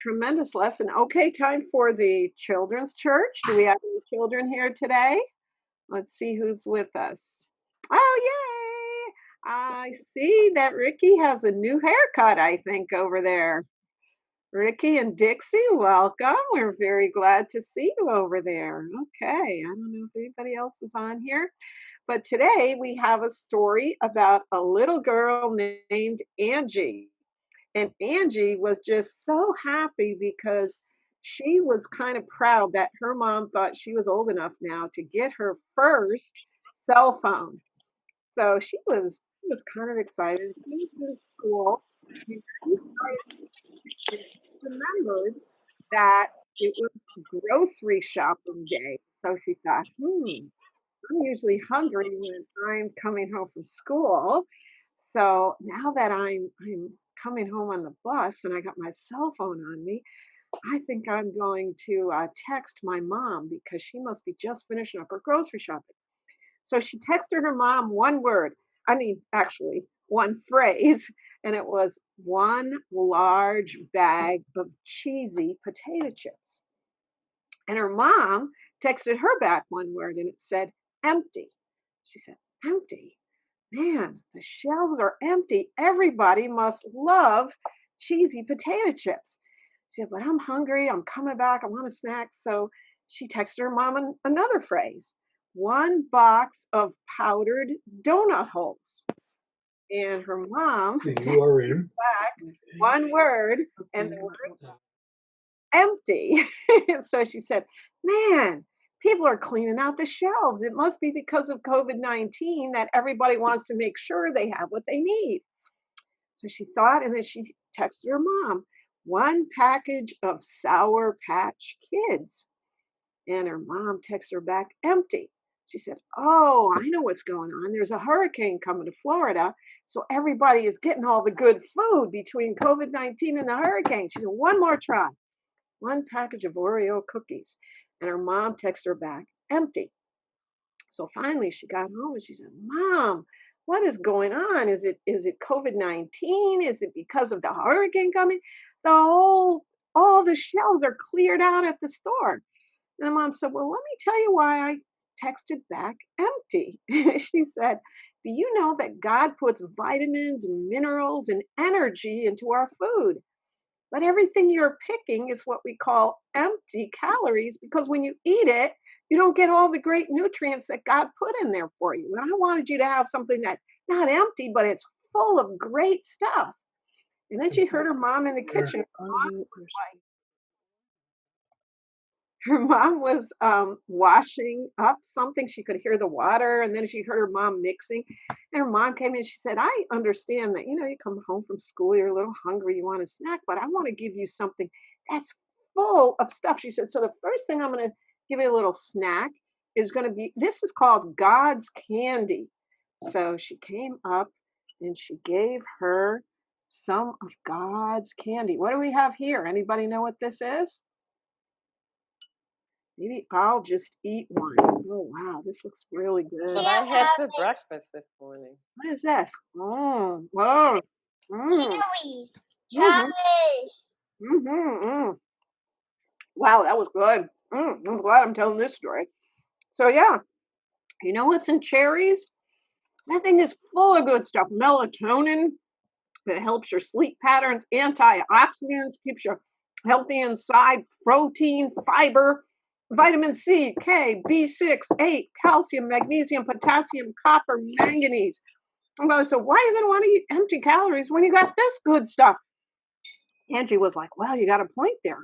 Tremendous lesson. Okay, time for the children's church. Do we have any children here today? Let's see who's with us. Oh, yay! I see that Ricky has a new haircut, I think, over there. Ricky and Dixie, welcome. We're very glad to see you over there. Okay, I don't know if anybody else is on here, but today we have a story about a little girl named Angie. And Angie was just so happy because she was kind of proud that her mom thought she was old enough now to get her first cell phone. So she was kind of excited. She was in school and she remembered that it was grocery shopping day. So she thought, I'm usually hungry when I'm coming home from school. So now that I'm coming home on the bus and I got my cell phone on me, I think I'm going to text my mom because she must be just finishing up her grocery shopping. So she texted her mom one word. I mean, actually, one phrase, and it was one large bag of cheesy potato chips. And her mom texted her back one word and it said empty. She said, empty. Man, the shelves are empty. Everybody must love cheesy potato chips. She said, but I'm hungry. I'm coming back. I want a snack. So she texted her mom another phrase, one box of powdered donut holes. And her mom You are in. back one word and the word empty. So she said, man, people are cleaning out the shelves. It must be because of COVID-19 that everybody wants to make sure they have what they need. So she thought, and then she texted her mom, one package of Sour Patch Kids. And her mom texted her back, empty. She said, oh, I know what's going on. There's a hurricane coming to Florida. So everybody is getting all the good food between COVID-19 and the hurricane. She said, one more try, one package of Oreo cookies. And her mom texted her back, empty. So finally she got home and she said, Mom, what is going on? Is it COVID-19? Is it because of the hurricane coming? All the shelves are cleared out at the store. And the mom said, well, let me tell you why I texted back empty. She said, do you know that God puts vitamins and minerals and energy into our food? But everything you're picking is what we call empty calories because when you eat it, you don't get all the great nutrients that God put in there for you. And I wanted you to have something that's not empty, but it's full of great stuff. And then she heard her mom in the kitchen. Her mom was washing up something. She could hear the water, and then she heard her mom mixing. And her mom came in. She said, I understand that, you come home from school, you're a little hungry, you want a snack, but I want to give you something that's full of stuff. She said, so the first thing I'm going to give you a little snack is going to be this is called God's candy. So she came up and she gave her some of God's candy. What do we have here? Anybody know what this is? Maybe I'll just eat one. Oh, wow, this looks really good. What I had for breakfast this morning. What is that? Oh, whoa. Mm, Cherries. mm-hmm, Cherries. mm. Wow, that was good. I'm glad I'm telling this story. So, yeah, you know what's in cherries? That thing is full of good stuff. Melatonin that helps your sleep patterns, antioxidants, keeps you healthy inside, protein, fiber, vitamin C, K, B6, 8, calcium, magnesium, potassium, copper, manganese. So why are you going to want to eat empty calories when you got this good stuff? Angie was like, well, you got a point there.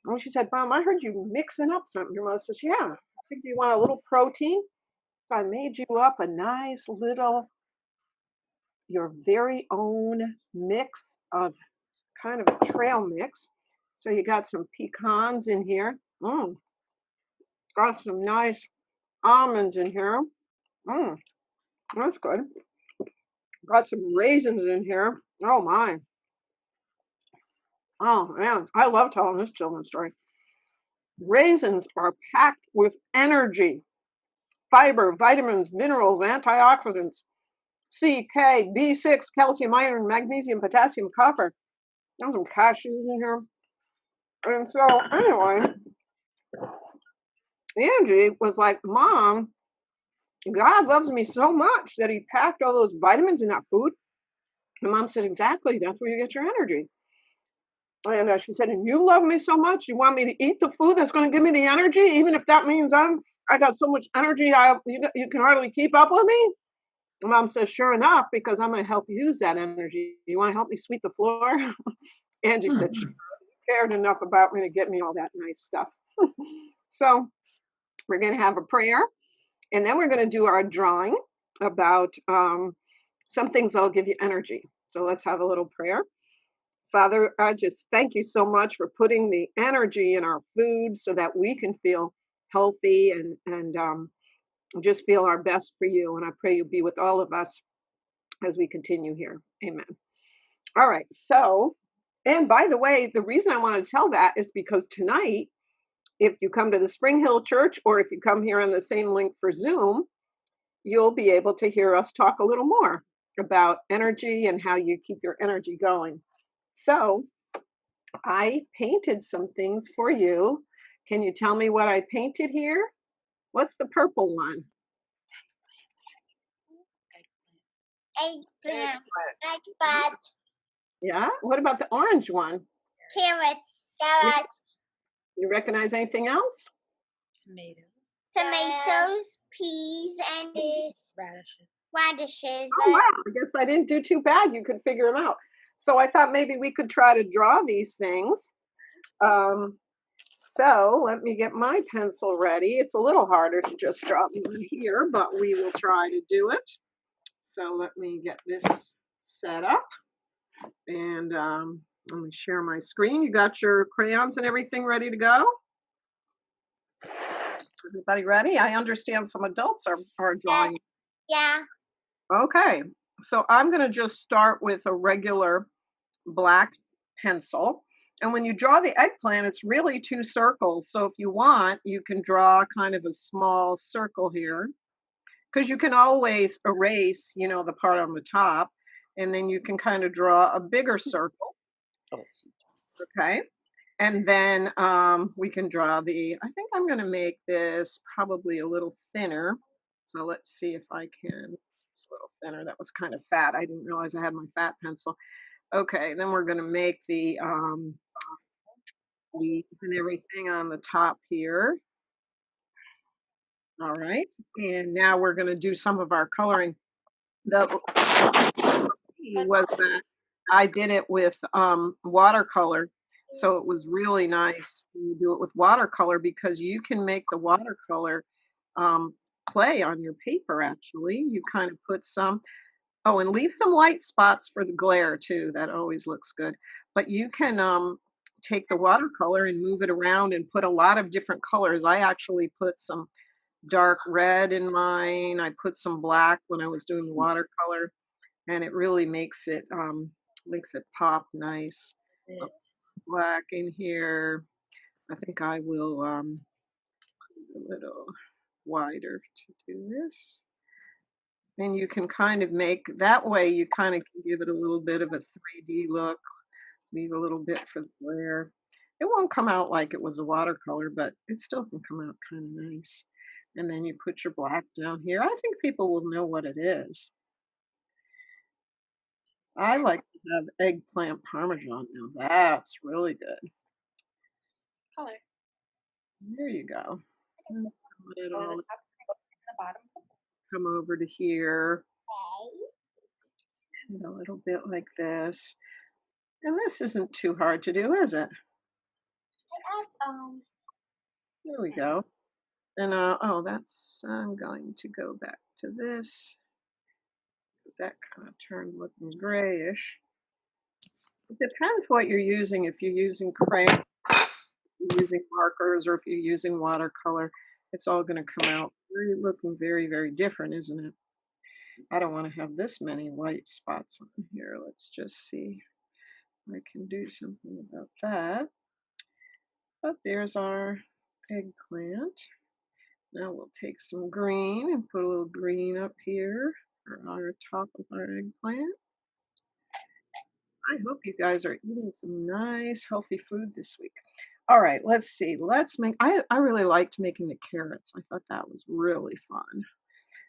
And she said, Mom, I heard you mixing up something. Your mother says, yeah, I think you want a little protein. So I made you up a nice little, your very own mix of kind of a trail mix. So you got some pecans in here. Got some nice almonds in here. That's good. Got some raisins in here. Oh my. Oh man, I love telling this children's story. Raisins are packed with energy, fiber, vitamins, minerals, antioxidants, C, K, B6, calcium, iron, magnesium, potassium, copper. There's some cashews in here. And so anyway, Angie was like, Mom, God loves me so much that he packed all those vitamins in that food. And Mom said, exactly, that's where you get your energy. And she said, and you love me so much, you want me to eat the food that's going to give me the energy, even if that means I got so much energy you can hardly keep up with me. And Mom says, sure enough, because I'm going to help use that energy. You want to help me sweep the floor? Angie said, she cared enough about me to get me all that nice stuff. So we're going to have a prayer, and then we're going to do our drawing about some things that'll give you energy. So let's have a little prayer. Father, I just thank you so much for putting the energy in our food so that we can feel healthy and just feel our best for you. And I pray you be with all of us as we continue here. Amen. All right. So, and by the way, the reason I want to tell that is because tonight, if you come to the Spring Hill Church or if you come here on the same link for Zoom, you'll be able to hear us talk a little more about energy and how you keep your energy going. So, I painted some things for you. Can you tell me what I painted here? What's the purple one? Eggplant. Eggplant. Yeah. What about the orange one? Carrots. You recognize anything else? Tomatoes. Peas and radishes. Oh, wow. I guess I didn't do too bad. You could figure them out. So I thought maybe we could try to draw these things. So let me get my pencil ready. It's a little harder to just draw them here, but we will try to do it. So let me get this set up and let me share my screen. You got your crayons and everything ready to go? Everybody ready? I understand some adults are drawing. Yeah. Okay, so I'm going to just start with a regular black pencil. And when you draw the eggplant, it's really two circles. So if you want, you can draw kind of a small circle here because you can always erase, the part on the top, and then you can kind of draw a bigger circle. Okay. And then we can draw I think I'm going to make this probably a little thinner. So let's see if I can, it's a little thinner. That was kind of fat. I didn't realize I had my fat pencil. Okay, then we're going to make the leaves and everything on the top here. All right, and now we're going to do some of our coloring. The key was that I did it with watercolor, so it was really nice when you do it with watercolor because you can make the watercolor play on your paper. Actually, you kind of put some. Oh, and leave some white spots for the glare too. That always looks good. But you can take the watercolor and move it around and put a lot of different colors. I actually put some dark red in mine. I put some black when I was doing the watercolor, and it really makes it pop nice. Black in here. I think I will put a little wider to do this. And you can kind of make that way, you kind of can give it a little bit of a 3D look, leave a little bit for the glare. It won't come out like it was a watercolor, but it still can come out kind of nice. And then you put your black down here. I think people will know what it is. I like to have eggplant parmesan now. That's really good. Color. There you go. And put it all- The bottom. come over to here. And a little bit like this. And this isn't too hard to do, is it? There we go. And oh, I'm going to go back to this because that kind of turned looking grayish. It depends what you're using. If you're using crayon, using markers, or if you're using watercolor, it's all going to come out looking very, very different, isn't it? I don't want to have this many white spots on here. Let's just see if I can do something about that. But there's our eggplant. Now we'll take some green and put a little green up here for our top of our eggplant. I hope you guys are eating some nice healthy food this week. All right, let's see. Let's make, I really liked making the carrots. I thought that was really fun.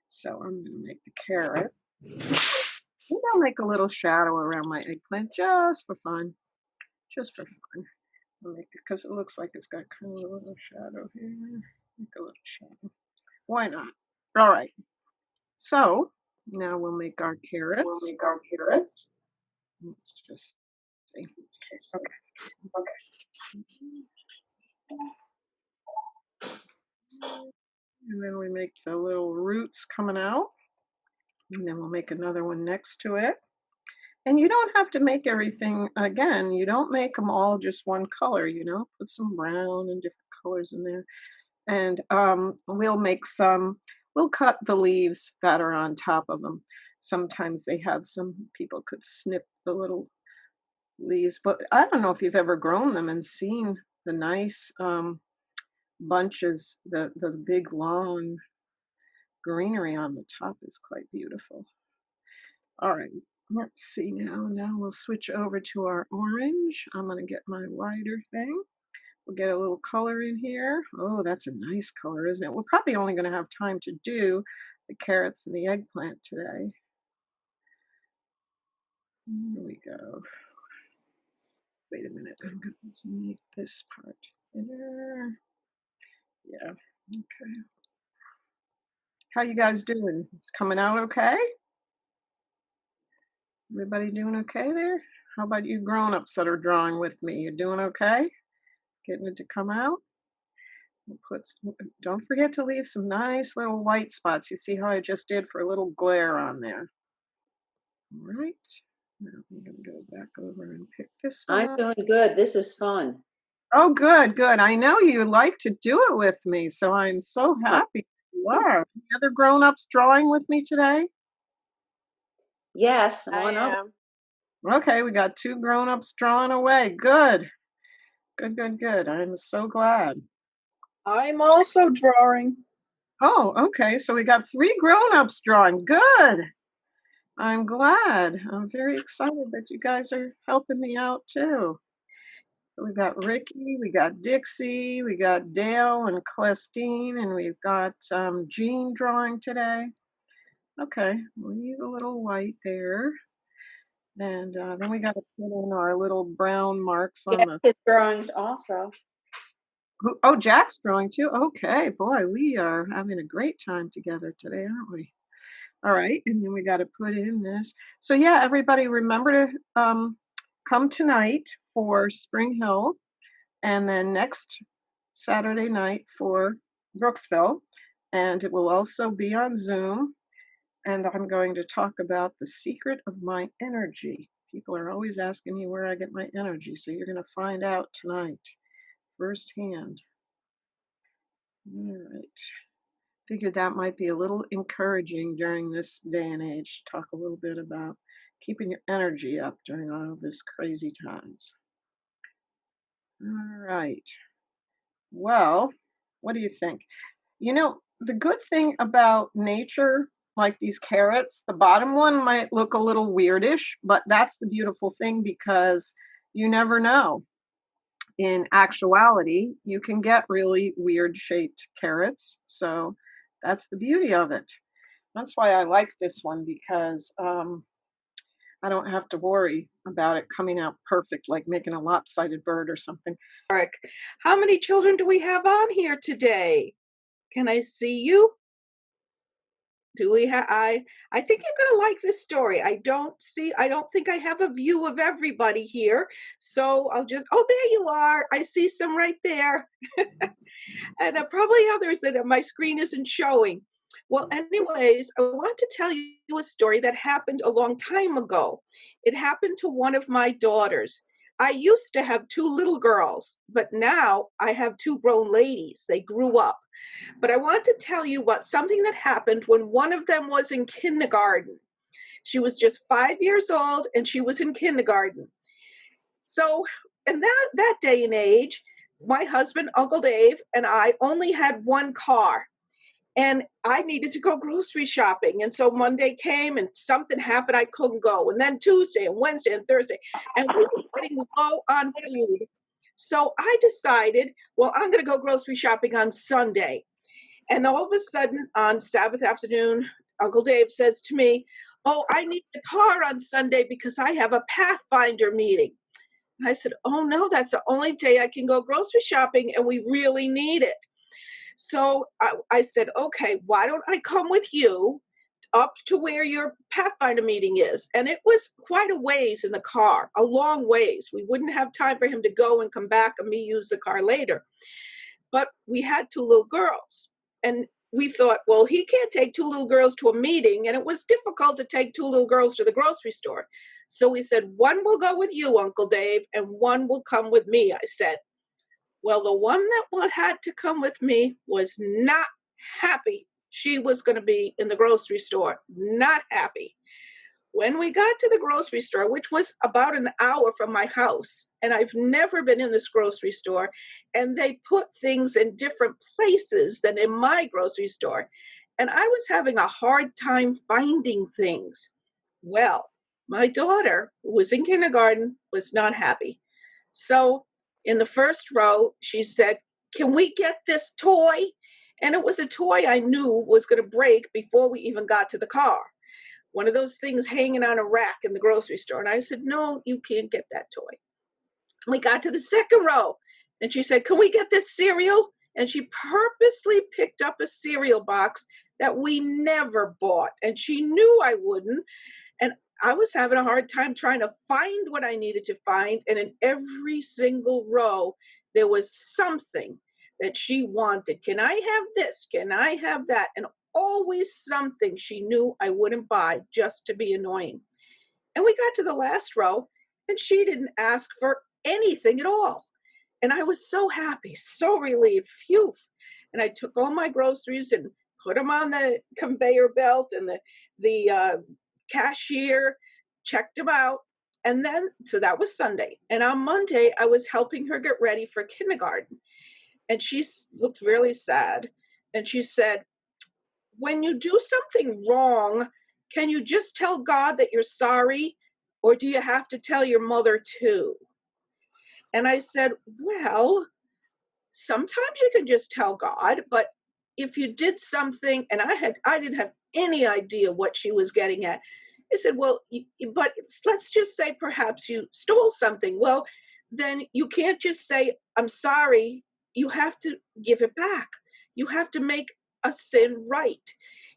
So I'm going to make the carrot. Maybe I'll make a little shadow around my eggplant just for fun. Just for fun. I'll make it because it looks like it's got kind of a little shadow here. Make a little shadow. Why not? All right. So now we'll make our carrots. Let's just see. Okay. And then we make the little roots coming out. And then we'll make another one next to it. And you don't have to make everything again. You don't make them all just one color, put some brown and different colors in there. And we'll cut the leaves that are on top of them. Sometimes some people could snip the little leaves, but I don't know if you've ever grown them and seen the nice bunches, the big long greenery on the top is quite beautiful. All right, let's see now. Now we'll switch over to our orange. I'm going to get my wider thing. We'll get a little color in here. Oh, that's a nice color, isn't it? We're probably only going to have time to do the carrots and the eggplant today. Here we go. Wait a minute. I'm going to make this part thinner. Yeah. Okay. How you guys doing? It's coming out okay? Everybody doing okay there? How about you grown-ups that are drawing with me? You doing okay? Getting it to come out? Don't forget to leave some nice little white spots. You see how I just did for a little glare on there. All right. Now I'm going to go back over and pick this one I'm up. doing good. This is fun. Oh, good, good. I know you like to do it with me, so I'm so happy you are. Any other grown-ups drawing with me today? Yes, I one other. am. Okay, we got 2 grown-ups drawing away. Good. Good, good, good. I'm so glad. I'm also drawing. Oh, okay. So we got 3 grown-ups drawing. Good. I'm glad. I'm very excited that you guys are helping me out too. So we got Ricky, we got Dixie, we got Dale and Celestine, and we've got Jean drawing today. Okay, we'll leave a little white there. And then we got to put in our little brown marks on Jack is drawing also. Oh, Jack's drawing too. Okay, boy, we are having a great time together today, aren't we? All right, and then we got to put in this. So yeah, everybody remember to come tonight for Spring Hill, and then next Saturday night for Brooksville, and it will also be on Zoom. And I'm going to talk about the secret of my energy. People are always asking me where I get my energy, so you're going to find out tonight firsthand. All right. Figured that might be a little encouraging during this day and age to talk a little bit about keeping your energy up during all of this crazy times. All right. Well, what do you think? The good thing about nature, like these carrots, the bottom one might look a little weirdish, but that's the beautiful thing because you never know. In actuality, you can get really weird shaped carrots. So that's the beauty of it. That's why I like this one because I don't have to worry about it coming out perfect, like making a lopsided bird or something. How many children do we have on here today? Can I see you? Do we have I think you're going to like this story. I don't think I have a view of everybody here. So I'll just Oh, there you are. I see some right there. And probably others that my screen isn't showing. Well, anyways, I want to tell you a story that happened a long time ago. It happened to one of my daughters. I used to have 2 little girls, but now I have 2 grown ladies. They grew up. But I want to tell you about something that happened when one of them was in kindergarten. She was just 5 years old and she was in kindergarten. So in that day and age, my husband, Uncle Dave, and I only had one car. And I needed to go grocery shopping. And so Monday came and something happened, I couldn't go. And then Tuesday and Wednesday and Thursday. And we were getting low on food. So I decided, well, I'm going to go grocery shopping on Sunday. And all of a sudden, on Sabbath afternoon, Uncle Dave says to me, oh, I need the car on Sunday because I have a Pathfinder meeting. And I said, oh, no, that's the only day I can go grocery shopping, and we really need it. So I said, okay, why don't I come with you up to where your Pathfinder meeting is? And it was quite a ways in the car, a long ways. We wouldn't have time for him to go and come back and me use the car later. But we had two little girls. And we thought, well, he can't take two little girls to a meeting. And it was difficult to take two little girls to the grocery store. So we said, one will go with you, Uncle Dave, and one will come with me, I said. Well, the one that had to come with me was not happy. She was going to be in the grocery store, not happy. When we got to the grocery store, which was about an hour from my house, and I've never been in this grocery store, and they put things in different places than in my grocery store, and I was having a hard time finding things. Well, my daughter, who was in kindergarten, was not happy. So in the first row, she said, can we get this toy? And it was a toy I knew was going to break before we even got to the car. One of those things hanging on a rack in the grocery store. And I said, no, you can't get that toy. We got to the second row, and she said, can we get this cereal? And she purposely picked up a cereal box that we never bought. And she knew I wouldn't. And I was having a hard time trying to find what I needed to find. And in every single row, there was something that she wanted. Can I have this? Can I have that? And always something she knew I wouldn't buy just to be annoying. And we got to the last row, and she didn't ask for anything at all. And I was so happy, so relieved. Phew. And I took all my groceries and put them on the conveyor belt, and the cashier checked them out. And then, so that was Sunday. And on Monday, I was helping her get ready for kindergarten. And she looked really sad. And she said, when you do something wrong, can you just tell God that you're sorry? Or do you have to tell your mother too? And I said, well, sometimes you can just tell God, but if you did something, and I didn't have any idea what she was getting at. I said, well, but let's just say perhaps you stole something. Well, then you can't just say, I'm sorry. You have to give it back. You have to make a sin right,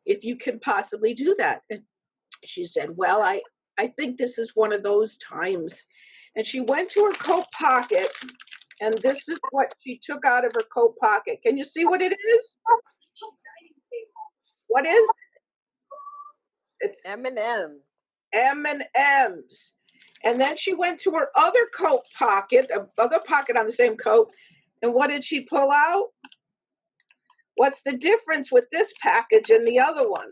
if you can possibly do that. And she said, well, I think this is one of those times. And she went to her coat pocket, and this is what she took out of her coat pocket. Can you see what it is? What is it? It's M&M. M&Ms. And then she went to her other coat pocket, other pocket on the same coat, and what did she pull out? What's the difference with this package and the other one?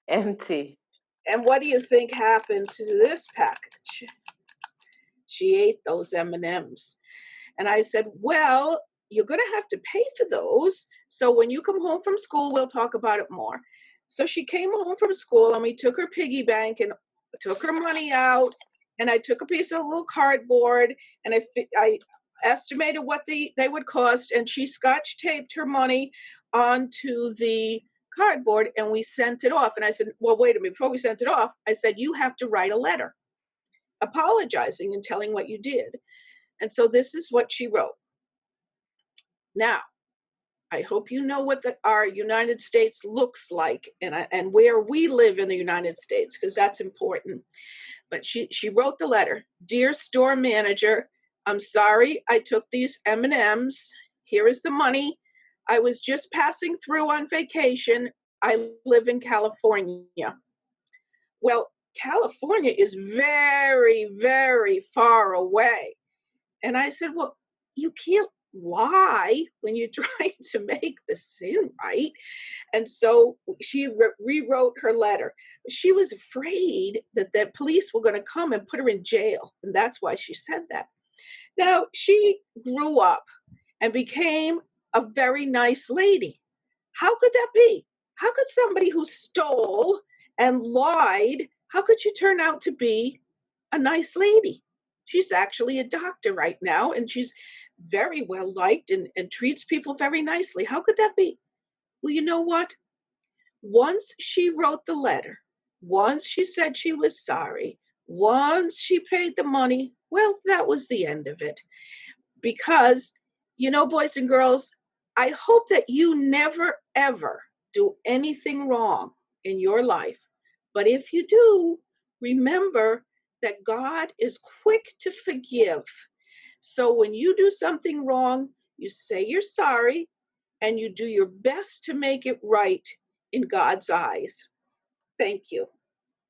Empty. And what do you think happened to this package? She ate those M&Ms. And I said, well, you're going to have to pay for those. So when you come home from school, we'll talk about it more. So she came home from school, and we took her piggy bank and took her money out. And I took a piece of little cardboard, and I estimated what they would cost. And she scotch taped her money onto the cardboard, and we sent it off. And I said, well, wait a minute, before we sent it off, I said, you have to write a letter apologizing and telling what you did. And so this is what she wrote. Now, I hope you know what our United States looks like, and where we live in the United States, because that's important. But she wrote the letter. Dear store manager, I'm sorry I took these M&Ms. Here is the money. I was just passing through on vacation. I live in California. Well, California is very, very far away. And I said, well, you can't lie when you're trying to make the sin right. And so she rewrote her letter. She was afraid that the police were going to come and put her in jail. And that's why she said that. Now, she grew up and became a very nice lady. How could that be? How could somebody who stole and lied, how could she turn out to be a nice lady? She's actually a doctor right now, and she's very well liked and treats people very nicely. How could that be? Well, you know what? Once she wrote the letter, once she said she was sorry, once she paid the money, well, that was the end of it. Because, boys and girls, I hope that you never, ever do anything wrong in your life. But if you do, remember that God is quick to forgive. So when you do something wrong, you say you're sorry and you do your best to make it right in God's eyes. Thank you.